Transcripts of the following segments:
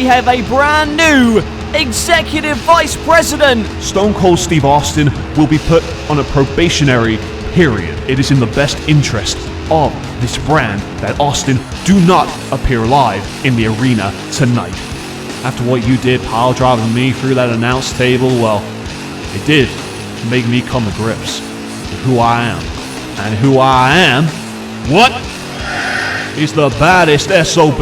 we have a brand new Executive Vice President. Stone Cold Steve Austin will be put on a probationary period. It is in the best interest of this brand that Austin do not appear live in the arena tonight. After what you did, pile driving me through that announce table, well, it did make me come to grips with who I am. And who I am, what? He's the baddest SOB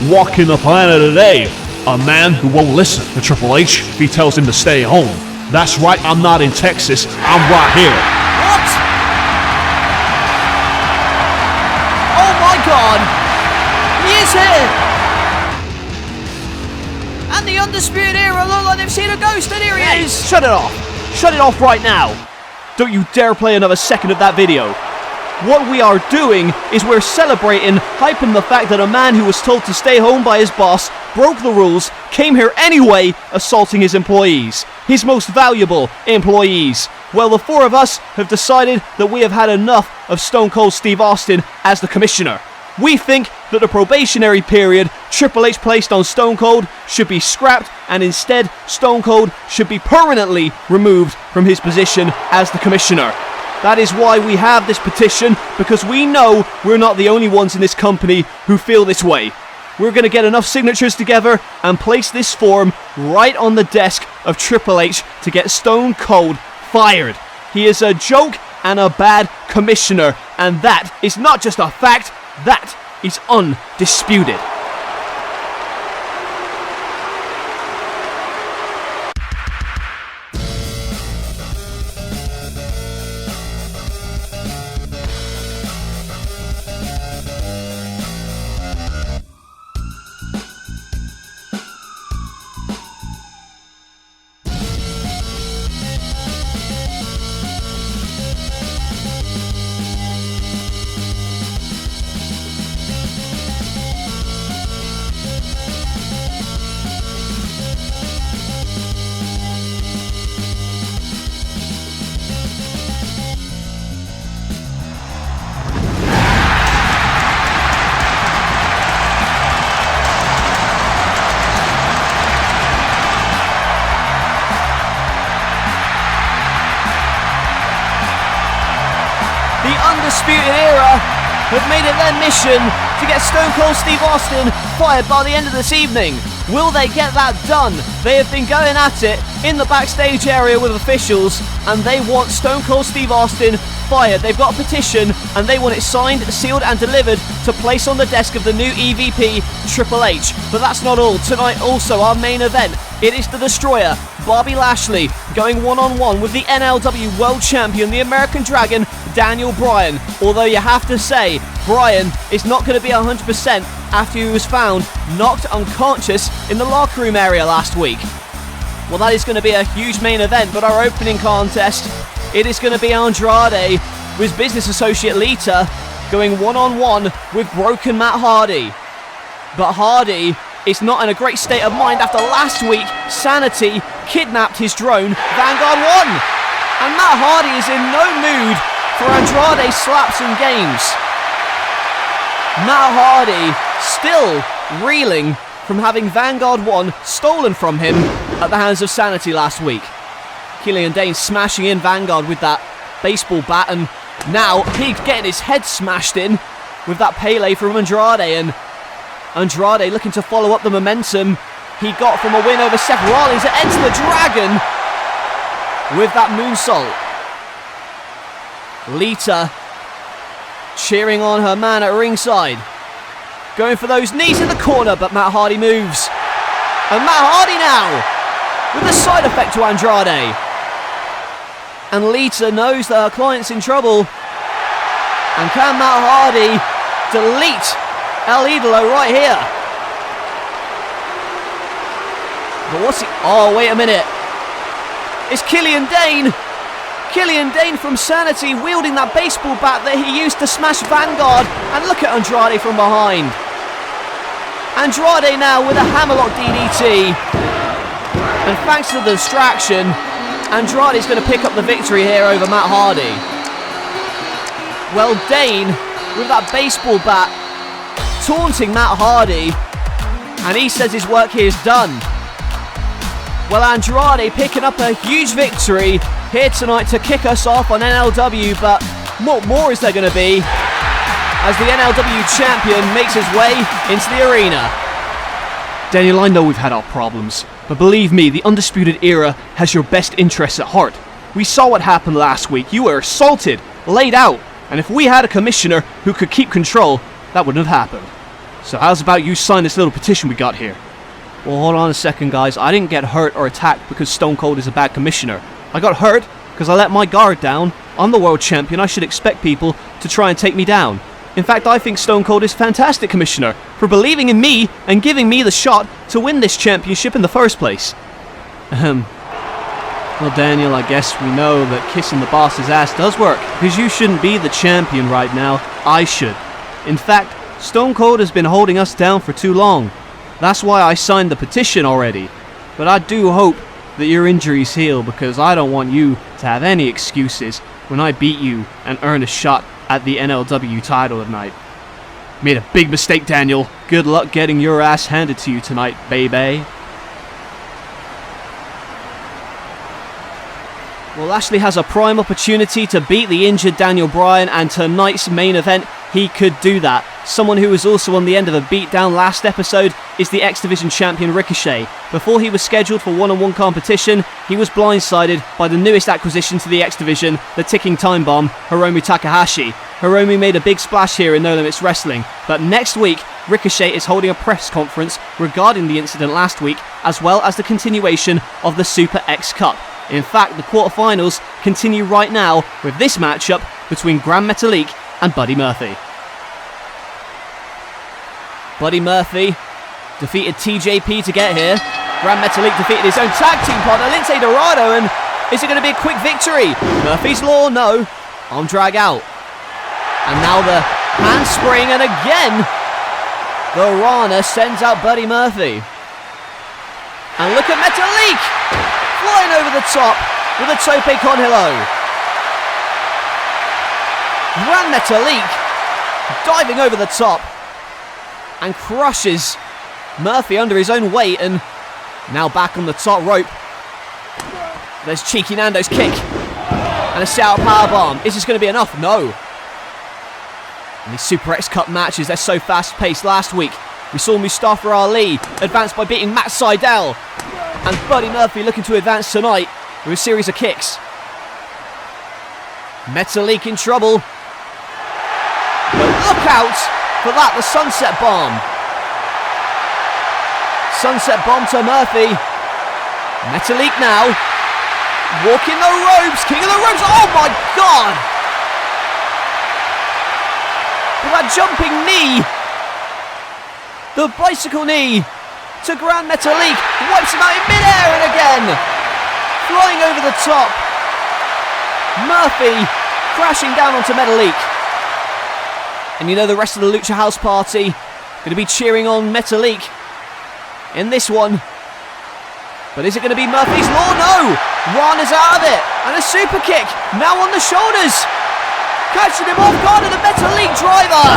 walking the planet today. A man who won't listen to Triple H if he tells him to stay home. That's right, I'm not in Texas, I'm right here. What? Oh my God! He is here! And the Undisputed Era look like they've seen a ghost, and here he is! Shut it off! Shut it off right now! Don't you dare play another second of that video. What we are doing is we're celebrating, hyping the fact that a man who was told to stay home by his boss, broke the rules, came here anyway, assaulting his employees. His most valuable employees. Well, the four of us have decided that we have had enough of Stone Cold Steve Austin as the commissioner. We think that the probationary period Triple H placed on Stone Cold should be scrapped, and instead Stone Cold should be permanently removed from his position as the commissioner. That is why we have this petition, because we know we're not the only ones in this company who feel this way. We're going to get enough signatures together and place this form right on the desk of Triple H to get Stone Cold fired. He is a joke and a bad commissioner, and that is not just a fact, that is undisputed. Undisputed Era have made it their mission to get Stone Cold Steve Austin fired by the end of this evening. Will they get that done? They have been going at it in the backstage area with officials, and they want Stone Cold Steve Austin fired. They've got a petition and they want it signed, sealed and delivered to place on the desk of the new EVP Triple H. But that's not all. Tonight also our main event. It is the Destroyer, Bobby Lashley, going one-on-one with the NLW World Champion, the American Dragon, Daniel Bryan. Although you have to say, Bryan is not going to be 100% after he was found knocked unconscious in the locker room area last week. Well, that is going to be a huge main event, but our opening contest, it is going to be Andrade with his business associate Lita going one-on-one with broken Matt Hardy. But Hardy is not in a great state of mind after last week Sanity kidnapped his drone, Vanguard won! And Matt Hardy is in no mood for Andrade slaps and games. Matt Hardy still reeling from having Vanguard 1 stolen from him at the hands of Sanity last week. Killian Dane smashing in Vanguard with that baseball bat, and now he's getting his head smashed in with that Pele from Andrade, and Andrade looking to follow up the momentum he got from a win over Seth Rollins and enter the Dragon with that moonsault. Lita cheering on her man at ringside, going for those knees in the corner, but Matt Hardy moves. And Matt Hardy now with a side effect to Andrade. And Lita knows that her client's in trouble. And can Matt Hardy delete El Idolo right here? But what's he... Oh, wait a minute. It's Killian Dane. Killian Dane from Sanity wielding that baseball bat that he used to smash Vanguard. And look at Andrade from behind. Andrade now with a hammerlock DDT. And thanks to the distraction, Andrade's going to pick up the victory here over Matt Hardy. Well, Dane with that baseball bat taunting Matt Hardy. And he says his work here is done. Well, Andrade picking up a huge victory here tonight to kick us off on NLW, but what more is there going to be as the NLW Champion makes his way into the arena? Daniel, I know we've had our problems, but believe me, the Undisputed Era has your best interests at heart. We saw what happened last week. You were assaulted, laid out, and if we had a commissioner who could keep control, that wouldn't have happened. So how's about you sign this little petition we got here? Well, hold on a second, guys. I didn't get hurt or attacked because Stone Cold is a bad commissioner. I got hurt because I let my guard down. I'm the world champion. I should expect people to try and take me down. In fact, I think Stone Cold is a fantastic commissioner for believing in me and giving me the shot to win this championship in the first place. Well, Daniel, I guess we know that kissing the boss's ass does work, because you shouldn't be the champion right now. I should. In fact, Stone Cold has been holding us down for too long. That's why I signed the petition already. But I do hope that your injuries heal, because I don't want you to have any excuses when I beat you and earn a shot at the NLW title tonight. Made a big mistake, Daniel. Good luck getting your ass handed to you tonight, baby. Well, Lashley has a prime opportunity to beat the injured Daniel Bryan, and tonight's main event, he could do that. Someone who was also on the end of a beatdown last episode is the X Division champion Ricochet. Before he was scheduled for one-on-one competition, he was blindsided by the newest acquisition to the X Division, the ticking time bomb, Hiromu Takahashi. Hiromu made a big splash here in No Limits Wrestling, but next week, Ricochet is holding a press conference regarding the incident last week, as well as the continuation of the Super X Cup. In fact, the quarterfinals continue right now with this matchup between Gran Metalik and Buddy Murphy. Buddy Murphy defeated TJP to get here. Gran Metalik defeated his own tag team partner, Lince Dorado, and is it going to be a quick victory? Murphy's Law, no. Arm drag out. And now the handspring, and again, the Rana sends out Buddy Murphy. And look at Metalik! Flying over the top with a tope con hilo. Gran Metalik diving over the top and crushes Murphy under his own weight, and now back on the top rope. There's Cheeky Nando's kick and a shout powerbomb. Is this going to be enough? No. And these Super X Cup matches, they're so fast paced. Last week we saw Mustafa Ali advance by beating Matt Sydal, and Buddy Murphy looking to advance tonight with a series of kicks. Metalik in trouble. But look out for that, the Sunset Bomb. Sunset Bomb to Murphy. Metalik now. Walking the ropes, king of the ropes. Oh my God! With that jumping knee. The bicycle knee to Gran Metalik. Wipes him out in midair, and again. Flying over the top. Murphy crashing down onto Metalik. And you know the rest of the Lucha House Party going to be cheering on Metalik in this one. But is it going to be Murphy's Law? No! Rana's out of it. And a super kick. Now on the shoulders. Catching him off guard, and a Metalik driver.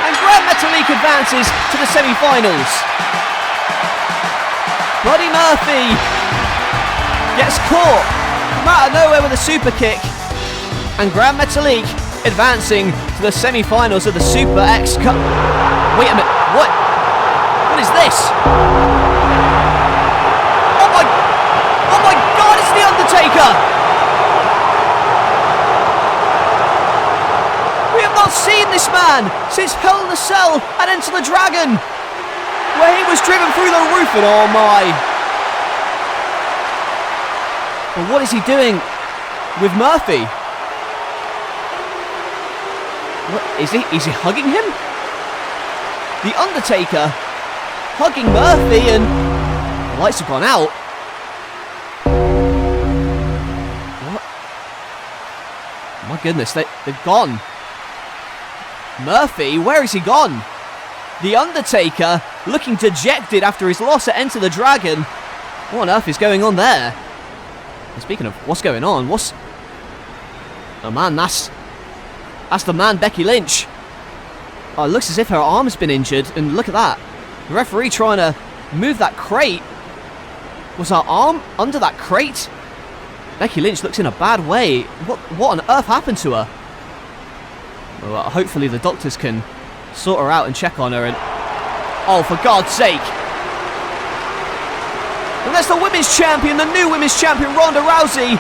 And Gran Metalik advances to the semi-finals. Buddy Murphy gets caught from out of nowhere with a super kick. And Gran Metalik advancing to the semi-finals of the Super X Cup. Wait a minute, what? What is this? Oh my God, it's The Undertaker! We have not seen this man since Hell in a Cell and Enter the Dragon, where he was driven through the roof, and oh my. But what is he doing with Murphy? What is he? Is he hugging him? The Undertaker hugging Murphy, and the lights have gone out. What? My goodness, they've gone. Murphy, where is he gone? The Undertaker looking dejected after his loss at Enter the Dragon. What on earth is going on there? And speaking of what's going on, oh man, that's the man, Becky Lynch. Oh, it looks as if her arm's been injured, and look at that. The referee trying to move that crate. Was her arm under that crate? Becky Lynch looks in a bad way. What on earth happened to her? Well, hopefully the doctors can sort her out and check on her. And oh, for God's sake! And that's the women's champion, the new women's champion, Ronda Rousey.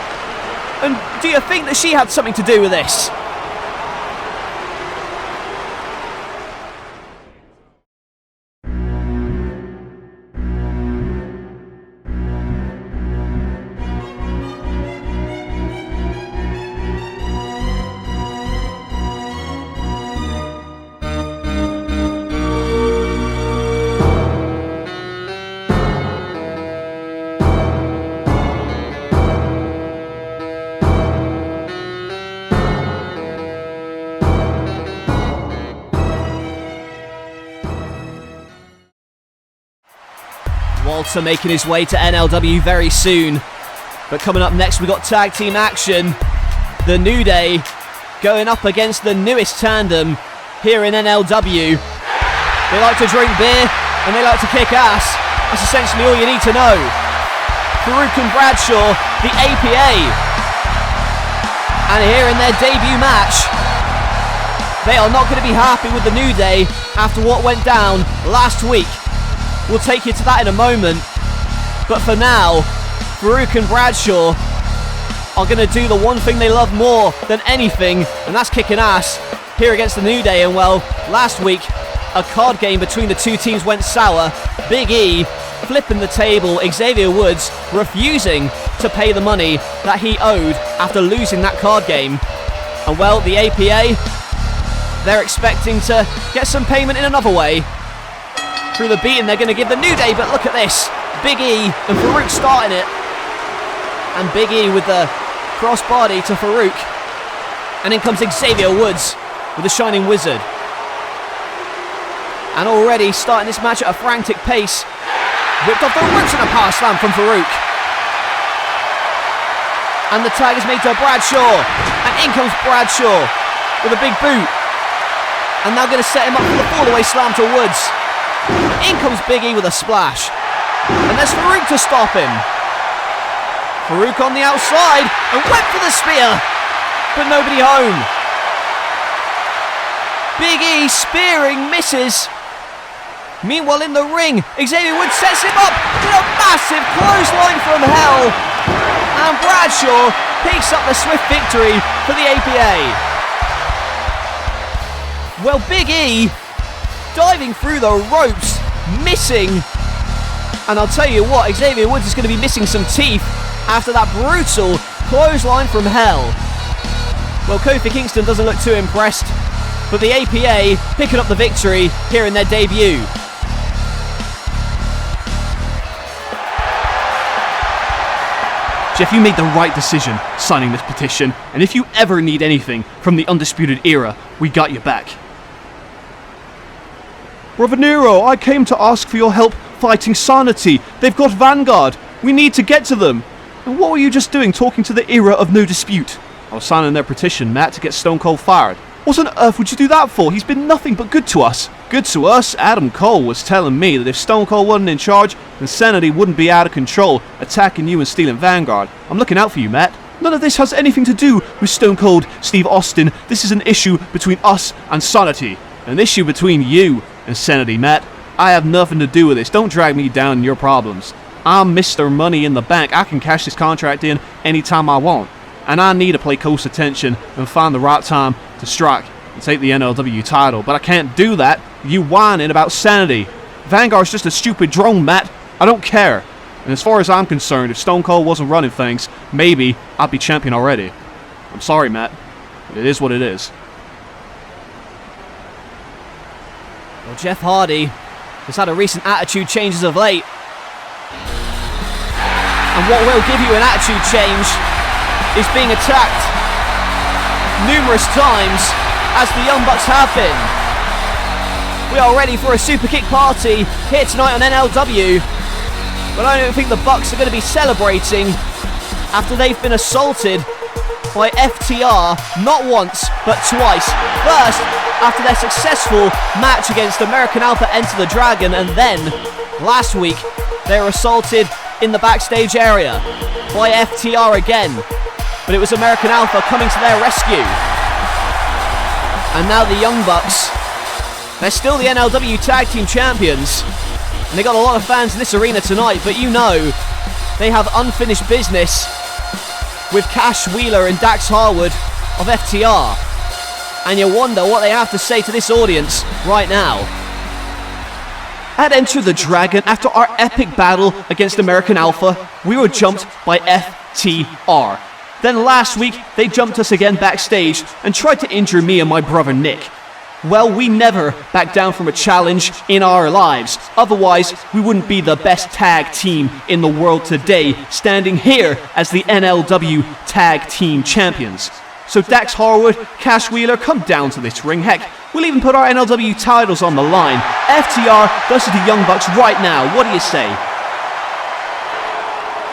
And do you think that she had something to do with this? Walter making his way to NLW very soon. But coming up next, we got tag team action. The New Day going up against the newest tandem here in NLW. They like to drink beer and they like to kick ass. That's essentially all you need to know. Farouk and Bradshaw, the APA. And here in their debut match, they are not going to be happy with the New Day after what went down last week. We'll take you to that in a moment. But for now, Farouk and Bradshaw are going to do the one thing they love more than anything, and that's kicking ass here against the New Day. And well, last week, a card game between the two teams went sour. Big E flipping the table, Xavier Woods refusing to pay the money that he owed after losing that card game. And well, the APA, they're expecting to get some payment in another way. Through the beating they're going to give the New Day, but look at this. Big E and Farouk starting it. And Big E with the crossbody to Farouk. And in comes Xavier Woods with the Shining Wizard. And already starting this match at a frantic pace. Whipped off the ropes and a power slam from Farouk. And the tag is made to Bradshaw. And in comes Bradshaw with a big boot. And now going to set him up for the fall-away slam to Woods. In comes Big E with a splash. And there's Farouk to stop him. Farouk on the outside and went for the spear. But nobody home. Big E spearing, misses. Meanwhile in the ring, Xavier Woods sets him up with a massive clothesline from hell. And Bradshaw picks up the swift victory for the APA. Well, Big E diving through the ropes, missing. And I'll tell you what, Xavier Woods is going to be missing some teeth after that brutal clothesline from hell. Well, Kofi Kingston doesn't look too impressed, but the APA picking up the victory here in their debut. Jeff, you made the right decision signing this petition, and if you ever need anything from the Undisputed Era, we got your back. Brother Nero, I came to ask for your help fighting Sanity. They've got Vanguard. We need to get to them. And what were you just doing talking to the Era of No Dispute? I was signing their petition, Matt, to get Stone Cold fired. What on earth would you do that for? He's been nothing but good to us. Good to us? Adam Cole was telling me that if Stone Cold wasn't in charge, then Sanity wouldn't be out of control, attacking you and stealing Vanguard. I'm looking out for you, Matt. None of this has anything to do with Stone Cold Steve Austin. This is an issue between us and Sanity. An issue between you and Sanity, Matt. I have nothing to do with this. Don't drag me down in your problems. I'm Mr. Money in the Bank. I can cash this contract in anytime I want. And I need to play close attention and find the right time to strike and take the NLW title. But I can't do that. You whining about Sanity. Vanguard's just a stupid drone, Matt. I don't care. And as far as I'm concerned, if Stone Cold wasn't running things, maybe I'd be champion already. I'm sorry, Matt. It is what it is. Well, Jeff Hardy has had a recent attitude change as of late. And what will give you an attitude change is being attacked numerous times, as the Young Bucks have been. We are ready for a super kick party here tonight on NLW, but I don't think the Bucks are going to be celebrating after they've been assaulted by FTR, not once, but twice. First, after their successful match against American Alpha Enter the Dragon, and then, last week, they were assaulted in the backstage area by FTR again. But it was American Alpha coming to their rescue. And now the Young Bucks, they're still the NLW Tag Team Champions. And they got a lot of fans in this arena tonight, but you know, they have unfinished business with Cash Wheeler and Dax Harwood of FTR. And you wonder what they have to say to this audience right now. At Enter the Dragon, after our epic battle against American Alpha, we were jumped by FTR. Then last week, they jumped us again backstage and tried to injure me and my brother Nick. Well, we never back down from a challenge in our lives. Otherwise, we wouldn't be the best tag team in the world today, standing here as the NLW Tag Team Champions. So Dax Harwood, Cash Wheeler, come down to this ring. Heck, we'll even put our NLW titles on the line. FTR versus the Young Bucks right now. What do you say?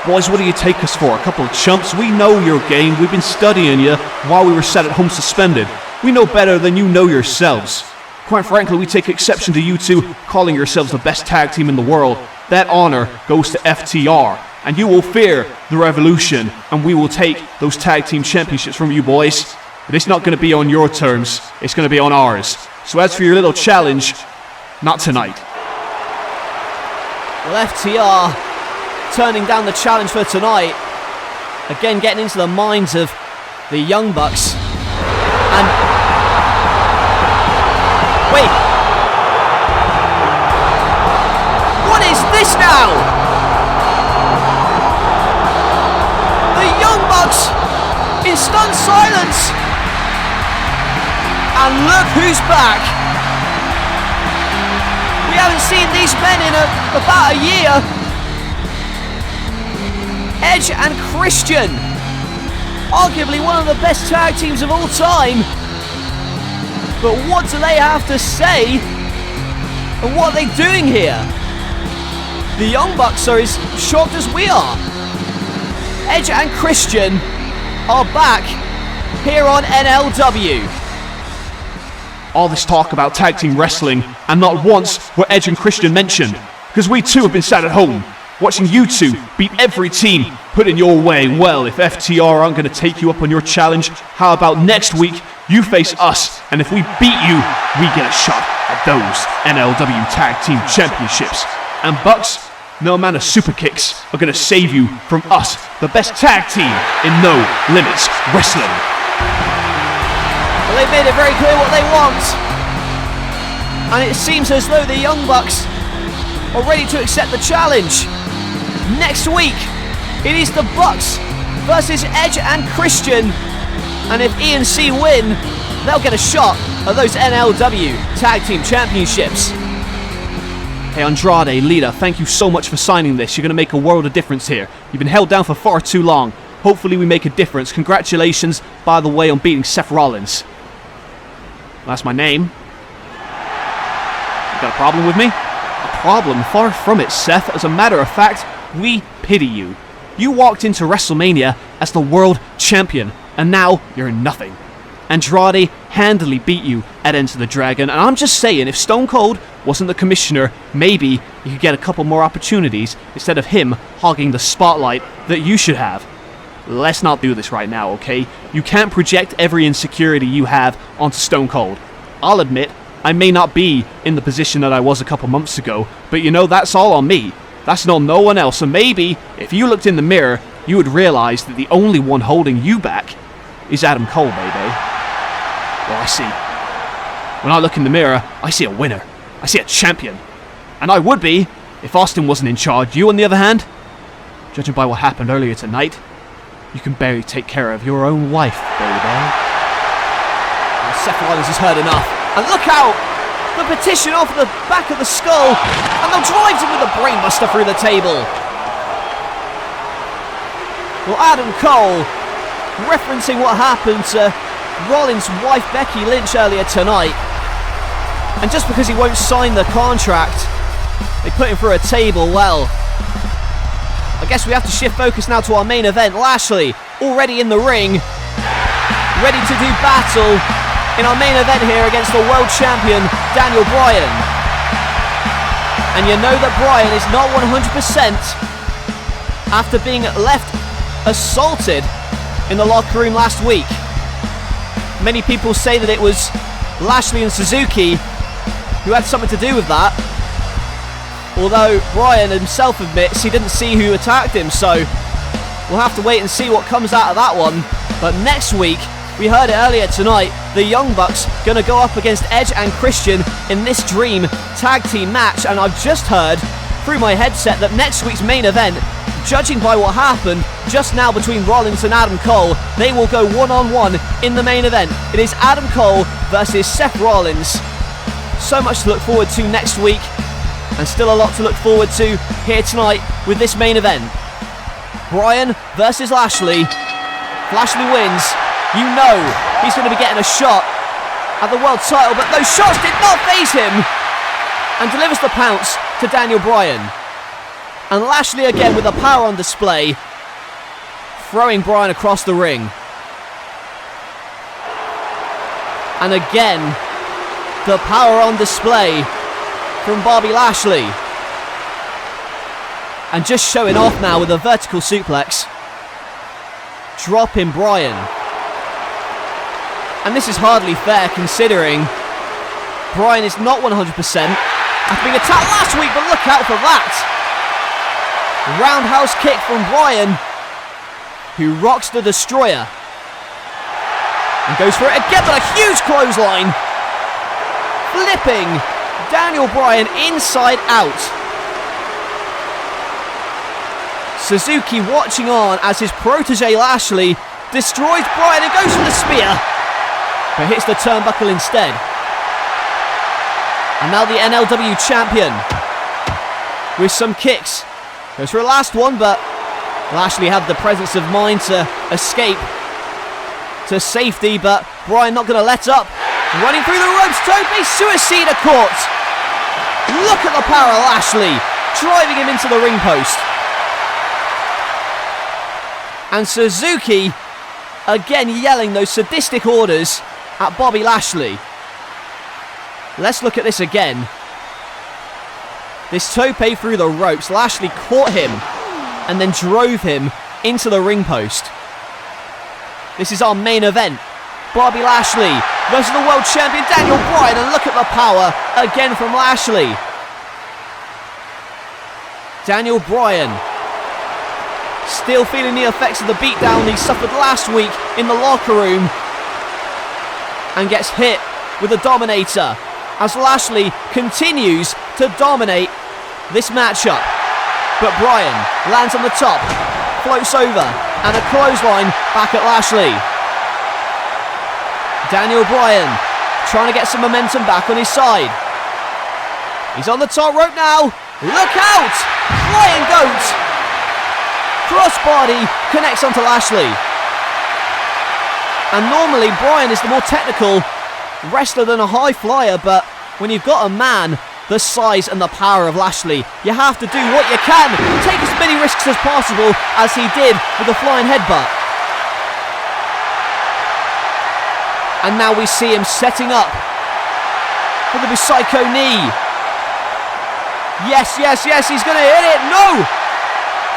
Boys, what do you take us for? A couple of chumps? We know your game. We've been studying you while we were sat at home suspended. We know better than you know yourselves. Quite frankly, we take exception to you two calling yourselves the best tag team in the world. That honor goes to FTR, and you will fear the revolution, and we will take those tag team championships from you boys. But it's not going to be on your terms, it's going to be on ours. So as for your little challenge, not tonight. Well, FTR turning down the challenge for tonight. Again, getting into the minds of the Young Bucks. And wait, what is this now? The Young Bucks in stunned silence. And look who's back. We haven't seen these men in about a year. Edge and Christian, arguably one of the best tag teams of all time. But what do they have to say? And what are they doing here? The Young Bucks are as shocked as we are. Edge and Christian are back here on NLW. All this talk about tag team wrestling, and not once were Edge and Christian mentioned, because we too have been sat at home, watching you two beat every team put in your way. Well, if FTR aren't going to take you up on your challenge, how about next week you face us, and if we beat you, we get a shot at those NLW Tag Team Championships. And Bucks, no amount of super kicks are going to save you from us, the best tag team in No Limits Wrestling. Well, they've made it very clear what they want, and it seems as though the Young Bucks are ready to accept the challenge. Next week, it is the Bucks versus Edge and Christian, and if E&C win, they'll get a shot at those NLW Tag Team Championships. Hey Andrade, Lita, thank you so much for signing this. You're going to make a world of difference here. You've been held down for far too long. Hopefully we make a difference. Congratulations, by the way, on beating Seth Rollins. That's my name. You got a problem with me? A problem? Far from it, Seth. As a matter of fact, we pity you. You walked into WrestleMania as the world champion, and now you're nothing. Andrade handily beat you at Enter the Dragon, and I'm just saying, if Stone Cold wasn't the commissioner, maybe you could get a couple more opportunities instead of him hogging the spotlight that you should have. Let's not do this right now, okay? You can't project every insecurity you have onto Stone Cold. I'll admit, I may not be in the position that I was a couple months ago, but you know, that's all on me. That's on no one else, and maybe, if you looked in the mirror, you would realize that the only one holding you back is Adam Cole, baby. Well, I see. When I look in the mirror, I see a winner. I see a champion. And I would be, if Austin wasn't in charge. You, on the other hand, judging by what happened earlier tonight, you can barely take care of your own wife, baby. Well, Seth Rollins has heard enough. And look out! The petition off the back of the skull, and they'll drive him with a brainbuster through the table. Well, Adam Cole, referencing what happened to Rollins' wife Becky Lynch earlier tonight, and just because he won't sign the contract, they put him through a table. Well, I guess we have to shift focus now to our main event. Lashley already in the ring, ready to do battle in our main event here against the world champion, Daniel Bryan. And you know that Bryan is not 100% after being left assaulted in the locker room last week. Many people say that it was Lashley and Suzuki who had something to do with that. Although Bryan himself admits he didn't see who attacked him, so we'll have to wait and see what comes out of that one. But next week, we heard it earlier tonight, the Young Bucks going to go up against Edge and Christian in this Dream Tag Team match. And I've just heard through my headset that next week's main event, judging by what happened just now between Rollins and Adam Cole, they will go one-on-one in the main event. It is Adam Cole versus Seth Rollins. So much to look forward to next week, and still a lot to look forward to here tonight with this main event. Bryan versus Lashley. If Lashley wins, you know he's going to be getting a shot at the world title, but those shots did not faze him, and delivers the pounce to Daniel Bryan. And Lashley again with the power on display, throwing Bryan across the ring. And again, the power on display from Bobby Lashley. And just showing off now with a vertical suplex, dropping Bryan. And this is hardly fair considering Bryan is not 100% after being attacked last week, but look out for that. Roundhouse kick from Bryan, who rocks the Destroyer. And goes for it again, but a huge clothesline. Flipping Daniel Bryan inside out. Suzuki watching on as his protege Lashley destroys Bryan and goes for the spear, but hits the turnbuckle instead. And now the NLW champion with some kicks. Goes for a last one, but Lashley had the presence of mind to escape to safety, but Bryan not going to let up. Running through the ropes, Tope Suicida caught. Look at the power of Lashley, driving him into the ring post. And Suzuki again yelling those sadistic orders at Bobby Lashley. Let's look at this again. This tope through the ropes. Lashley caught him and then drove him into the ring post. This is our main event. Bobby Lashley versus the world champion Daniel Bryan, and look at the power again from Lashley. Daniel Bryan still feeling the effects of the beatdown he suffered last week in the locker room, and gets hit with a Dominator as Lashley continues to dominate this matchup. But Bryan lands on the top, floats over, and a clothesline back at Lashley. Daniel Bryan trying to get some momentum back on his side. He's on the top rope now. Look out! Flying goat! Crossbody connects onto Lashley. And normally Bryan is the more technical wrestler than a high flyer, but when you've got a man the size and the power of Lashley, you have to do what you can. Take as many risks as possible, as he did with the flying headbutt. And now we see him setting up for the Psycho knee. Yes, yes, yes, he's going to hit it. No!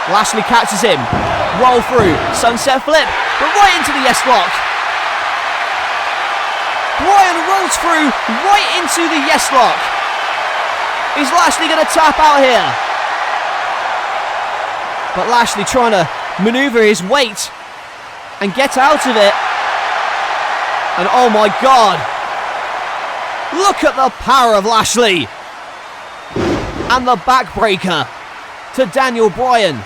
Lashley catches him. Roll through. Sunset flip. But right into the yes lock. Bryan rolls through right into the yes lock. Is Lashley going to tap out here? But Lashley trying to maneuver his weight and get out of it. And oh my God. Look at the power of Lashley. And the backbreaker to Daniel Bryan.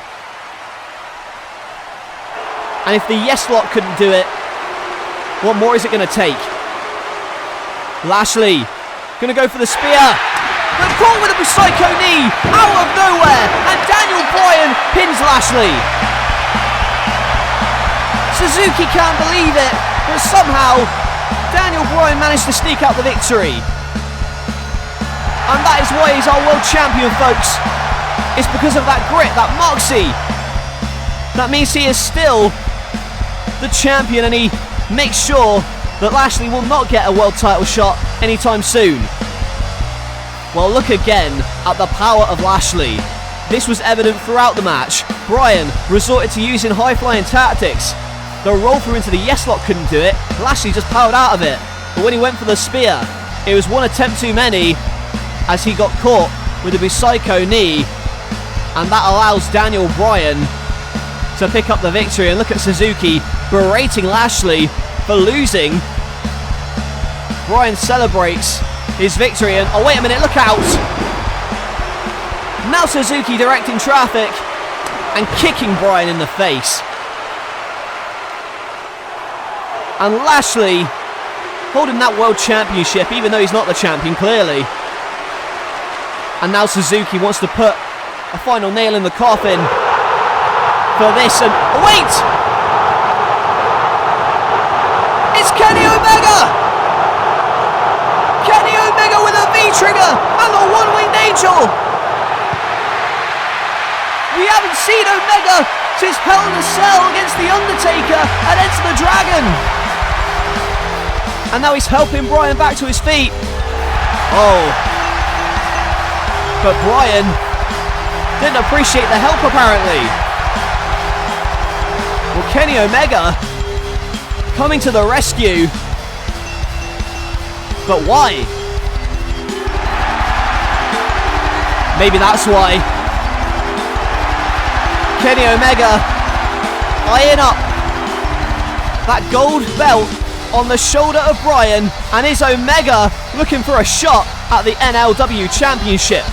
And if the yes lock couldn't do it, what more is it going to take? Lashley going to go for the spear. But caught with a Psycho knee out of nowhere. And Daniel Bryan pins Lashley. Suzuki can't believe it, but somehow Daniel Bryan managed to sneak out the victory. And that is why he's our world champion, folks. It's because of that grit, that moxie. That means he is still the champion, and he make sure that Lashley will not get a world title shot anytime soon. Well, look again at the power of Lashley. This was evident throughout the match. Bryan resorted to using high-flying tactics. The roll through into the yes lock couldn't do it. Lashley just powered out of it. But when he went for the spear, it was one attempt too many as he got caught with a Busaiku knee. And that allows Daniel Bryan to pick up the victory. And look at Suzuki berating Lashley for losing. Bryan celebrates his victory and, oh wait a minute, look out! Now Suzuki directing traffic and kicking Bryan in the face. And Lashley holding that world championship, even though he's not the champion, clearly. And now Suzuki wants to put a final nail in the coffin for this, and oh, wait! It's Kenny Omega! Kenny Omega with a V-trigger and a one-winged angel! We haven't seen Omega since Hell in a Cell against The Undertaker and Enter the Dragon! And now he's helping Bryan back to his feet. Oh. But Bryan didn't appreciate the help, apparently. Well, Kenny Omega coming to the rescue. But why? Maybe that's why. Kenny Omega eyeing up that gold belt on the shoulder of Bryan, and is Omega looking for a shot at the NLW Championship?